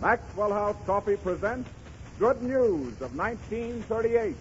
Maxwell House Coffee presents Good News of 1938.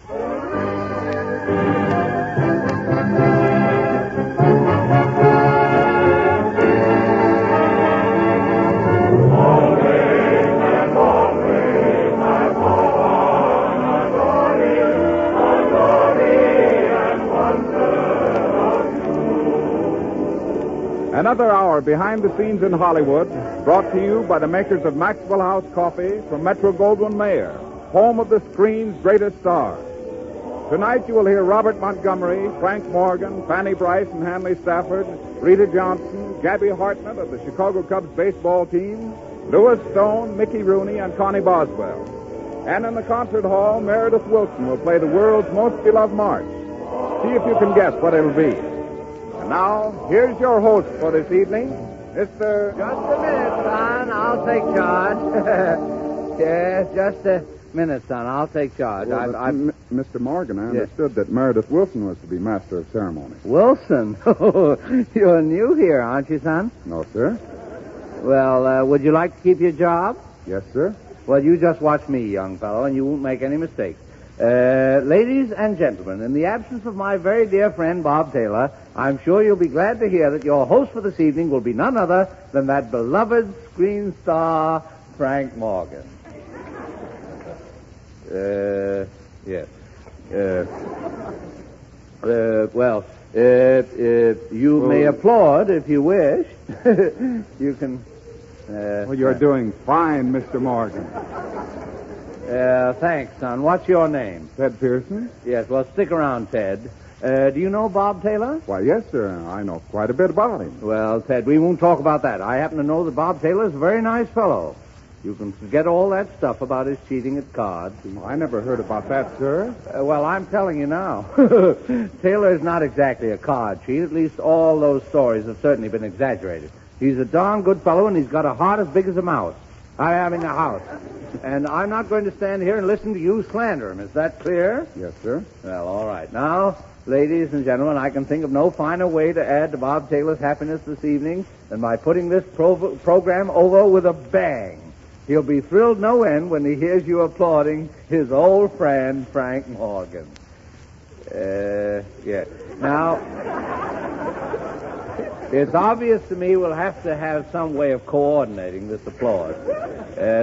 Another hour behind the scenes in Hollywood, brought to you by the makers of Maxwell House Coffee from Metro-Goldwyn-Mayer, home of the screen's greatest stars. Tonight you will hear Robert Montgomery, Frank Morgan, Fanny, Brice, and Hanley Stafford, Rita Johnson, Gabby Hartnett of the Chicago Cubs baseball team, Louis Stone, Mickey Rooney, and Connie Boswell. And in the concert hall, Meredith Willson will play the world's most beloved march. See if you can guess what it'll be. And now, here's your host for this evening, Mr. Just a minute, son. I'll take charge. Yes, just a minute, son. I'll take charge. Well, Mr. Morgan, I understood that Meredith Willson was to be master of ceremonies. Wilson? Oh, you're new here, aren't you, son? No, sir. Well, would you like to keep your job? Yes, sir. Well, you just watch me, young fellow, and you won't make any mistakes. Ladies and gentlemen, in the absence of my very dear friend Bob Taylor, I'm sure you'll be glad to hear that your host for this evening will be none other than that beloved screen star, Frank Morgan. Yes. You may applaud if you wish. You can... well, you're doing fine, Mr. Morgan. Thanks, son. What's your name? Ted Pearson? Yes, well, stick around, Ted. Do you know Bob Taylor? Why, yes, sir. I know quite a bit about him. Well, Ted, we won't talk about that. I happen to know that Bob Taylor is a very nice fellow. You can forget all that stuff about his cheating at cards. I never heard about that, sir. Well, I'm telling you now. Taylor is not exactly a card cheat. At least all those stories have certainly been exaggerated. He's a darn good fellow, and he's got a heart as big as a mouse. I mean, a house. And I'm not going to stand here and listen to you slander him. Is that clear? Yes, sir. Well, all right. Now, ladies and gentlemen, I can think of no finer way to add to Bob Taylor's happiness this evening than by putting this program over with a bang. He'll be thrilled no end when he hears you applauding his old friend, Frank Morgan. Yeah. Now, it's obvious to me we'll have to have some way of coordinating this applause.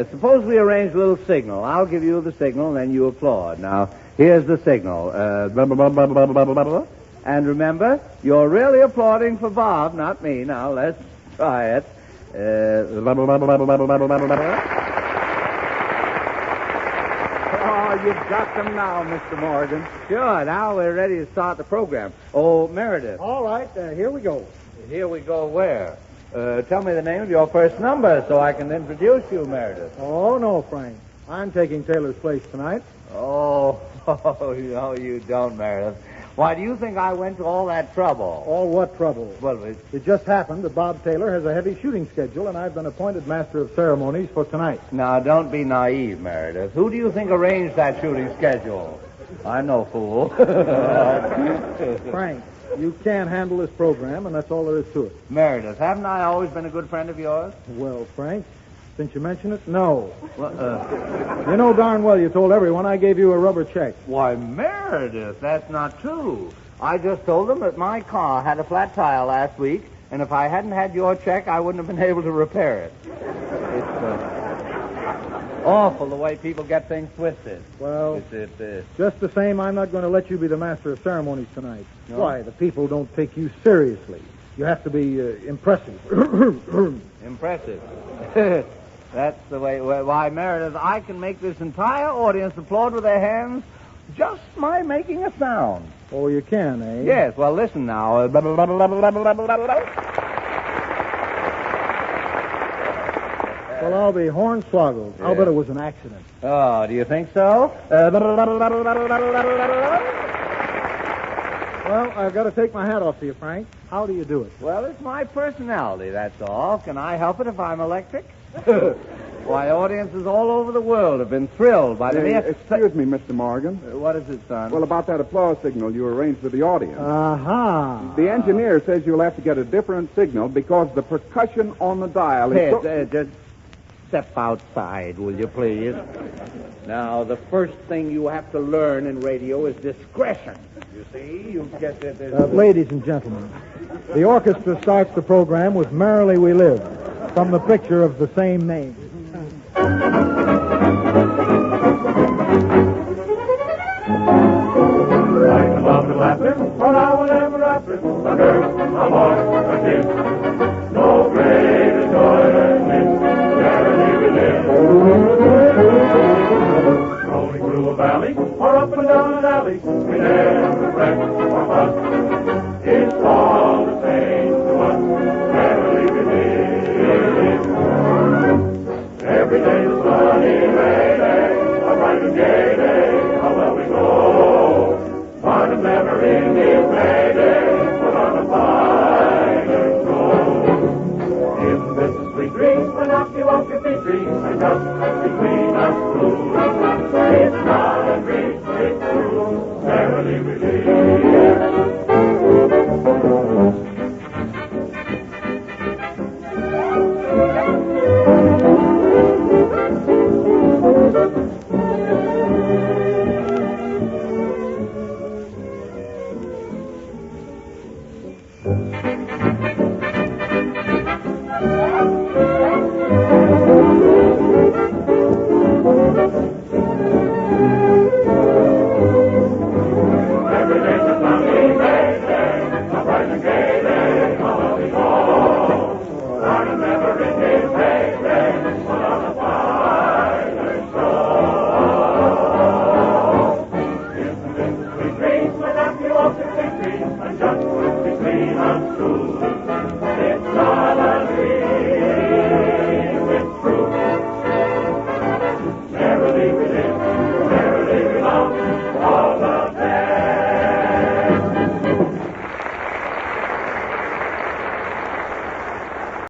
Suppose we arrange a little signal. I'll give you the signal, and then you applaud. Now, here's the signal. And remember, you're really applauding for Bob, not me. Now, let's try it. Oh, you've got them now, Mr. Morgan. Sure, now we're ready to start the program. Oh, Meredith. All right, here we go. Here we go where? Tell me the name of your first number so I can introduce you, Meredith. Oh, no, Frank. I'm taking Taylor's place tonight. Oh, no, you don't, Meredith. Why, do you think I went to all that trouble? All what trouble? Well, It just happened that Bob Taylor has a heavy shooting schedule, and I've been appointed master of ceremonies for tonight. Now, don't be naive, Meredith. Who do you think arranged that shooting schedule? I'm no fool. Frank, you can't handle this program, and that's all there is to it. Meredith, haven't I always been a good friend of yours? Well, Frank, since you mention it, no. Well, You know darn well you told everyone I gave you a rubber check. Why, Meredith, that's not true. I just told them that my car had a flat tire last week, and if I hadn't had your check, I wouldn't have been able to repair it. It's awful the way people get things twisted. Well, just the same, I'm not going to let you be the master of ceremonies tonight. No? Why? The people don't take you seriously. You have to be impressive. Impressive. That's the way. Why, Meredith, I can make this entire audience applaud with their hands just by making a sound. Oh, you can, eh? Yes, well, listen now. Well, I'll be hornswoggled. I'll bet it was an accident. Oh, do you think so? Well, I've got to take my hat off to you, Frank. How do you do it? Well, it's my personality, that's all. Can I help it if I'm electric? Why, audiences all over the world have been thrilled by the mere... Excuse me, Mr. Morgan. What is it, son? Well, about that applause signal you arranged with the audience. Aha. The engineer says you'll have to get a different signal because the percussion on the dial is... step outside, will you please? Now, the first thing you have to learn in radio is discretion. You see, you get it. Ladies and gentlemen, the orchestra starts the program with Merrily We Live, from the picture of the same name. Like the love and laughter, for now and ever after, a girl, a boy, a kid. No greater joy than this, merrily we live. Rolling through a valley, or up and down an alley, we never fret or fuss. It's all the same to us, merrily we live. Every day is sunny, May Day, a bright and gay day, how well we go. Part of never ending May Day, put on a finer show. Isn't this a sweet dream? When up you won't get me dreams, and just between us two.